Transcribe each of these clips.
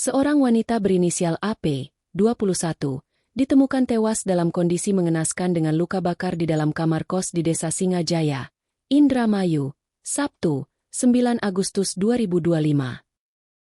Seorang wanita berinisial AP, 21, ditemukan tewas dalam kondisi mengenaskan dengan luka bakar di dalam kamar kos di Desa Singajaya, Indramayu, Sabtu, 9 Agustus 2025.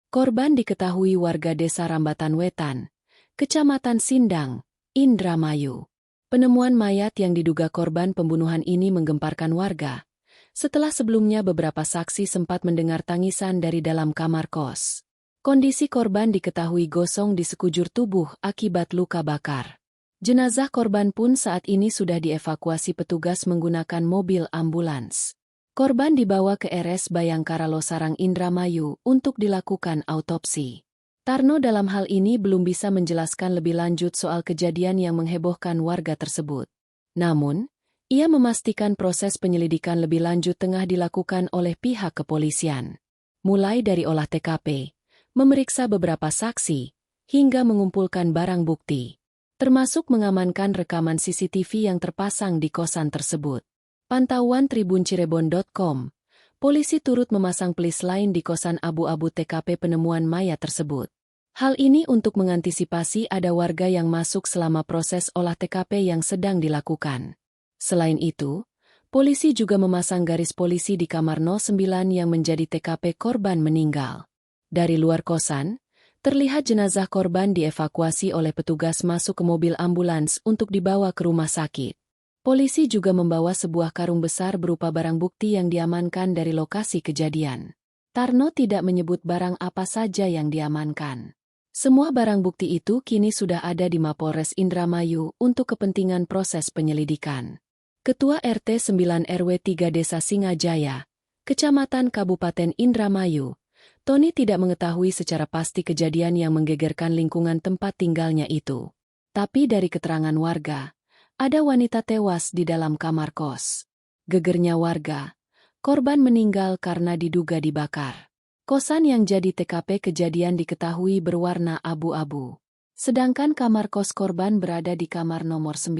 Korban diketahui warga Desa Rambatan Wetan, Kecamatan Sindang, Indramayu. Penemuan mayat yang diduga korban pembunuhan ini menggemparkan warga, setelah sebelumnya beberapa saksi sempat mendengar tangisan dari dalam kamar kos. Kondisi korban diketahui gosong di sekujur tubuh akibat luka bakar. Jenazah korban pun saat ini sudah dievakuasi petugas menggunakan mobil ambulans. Korban dibawa ke RS Bayangkara Losarang Indramayu untuk dilakukan autopsi. Tarno dalam hal ini belum bisa menjelaskan lebih lanjut soal kejadian yang menghebohkan warga tersebut. Namun, ia memastikan proses penyelidikan lebih lanjut tengah dilakukan oleh pihak kepolisian. Mulai dari olah TKP, memeriksa beberapa saksi, hingga mengumpulkan barang bukti, termasuk mengamankan rekaman CCTV yang terpasang di kosan tersebut. Pantauan tribuncirebon.com, polisi turut memasang pelis lain di kosan abu-abu TKP penemuan mayat tersebut. Hal ini untuk mengantisipasi ada warga yang masuk selama proses olah TKP yang sedang dilakukan. Selain itu, polisi juga memasang garis polisi di kamar 09 yang menjadi TKP korban meninggal. Dari luar kosan, terlihat jenazah korban dievakuasi oleh petugas masuk ke mobil ambulans untuk dibawa ke rumah sakit. Polisi juga membawa sebuah karung besar berupa barang bukti yang diamankan dari lokasi kejadian. Tarno tidak menyebut barang apa saja yang diamankan. Semua barang bukti itu kini sudah ada di Mapolres Indramayu untuk kepentingan proses penyelidikan. Ketua RT 9 RW 3 Desa Singajaya, Kecamatan Kabupaten Indramayu, Tony tidak mengetahui secara pasti kejadian yang menggegerkan lingkungan tempat tinggalnya itu. Tapi dari keterangan warga, ada wanita tewas di dalam kamar kos. Gegernya warga, korban meninggal karena diduga dibakar. Kosan yang jadi TKP kejadian diketahui berwarna abu-abu. Sedangkan kamar kos korban berada di kamar nomor 9.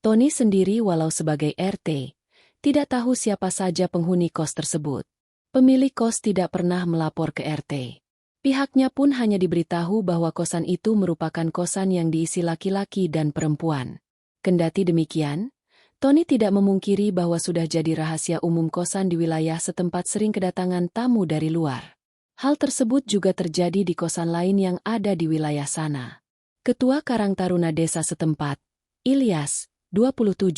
Tony sendiri walau sebagai RT, tidak tahu siapa saja penghuni kos tersebut. Pemilik kos tidak pernah melapor ke RT. Pihaknya pun hanya diberitahu bahwa kosan itu merupakan kosan yang diisi laki-laki dan perempuan. Kendati demikian, Tony tidak memungkiri bahwa sudah jadi rahasia umum kosan di wilayah setempat sering kedatangan tamu dari luar. Hal tersebut juga terjadi di kosan lain yang ada di wilayah sana. Ketua Karang Taruna Desa setempat, Ilyas, 27,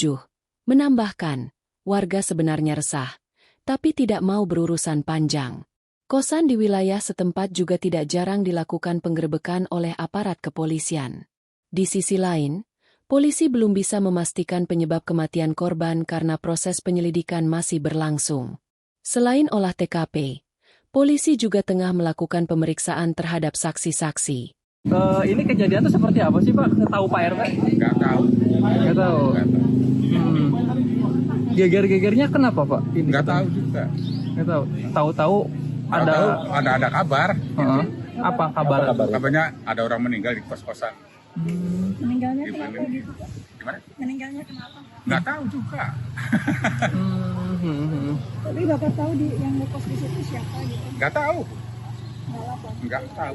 menambahkan, warga sebenarnya resah, tapi tidak mau berurusan panjang. Kosan di wilayah setempat juga tidak jarang dilakukan penggerebekan oleh aparat kepolisian. Di sisi lain, polisi belum bisa memastikan penyebab kematian korban karena proses penyelidikan masih berlangsung. Selain olah TKP, polisi juga tengah melakukan pemeriksaan terhadap saksi-saksi. Ini kejadian itu seperti apa sih Pak? Tahu Pak RT? Nggak tahu. Nggak tahu. Geger-gegernya kenapa Pak? Nggak tahu juga. Nggak tahu. Tahu-tahu ada kabar. Apa kabar? Kabarnya ada orang meninggal di kos-kosan. Meninggalnya kenapa gitu Pak? Gimana? Meninggalnya kenapa? Nggak tahu juga. Tapi Bapak tahu yang ngekos di situ siapa gitu? Nggak tahu. Nggak lapor. Nggak tahu.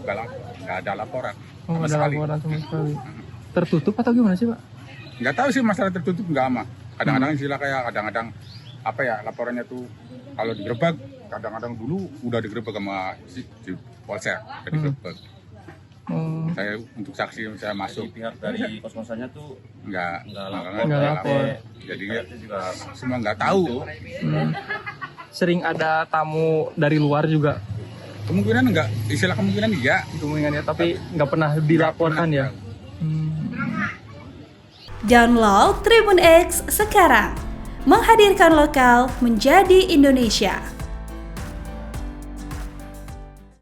Nggak ada laporan. Oh, ada laporan sama sekali. Tertutup atau gimana sih Pak? Nggak tahu sih masalah tertutup nggak ama. Kadang-kadang istilah kayak kadang-kadang apa ya laporannya tuh kalau digerebek kadang-kadang dulu udah digerebek sama si polsek udah digerebek. Saya untuk saksi saya masuk pihak dari kos-kosannya tuh nggak lapor. Jadi semua nggak tahu. Sering ada tamu dari luar juga. Kemungkinan nggak istilah kemungkinan iya. Kemungkinannya tapi nggak pernah dilaporkan ya. Download Tribun X sekarang, menghadirkan lokal menjadi Indonesia.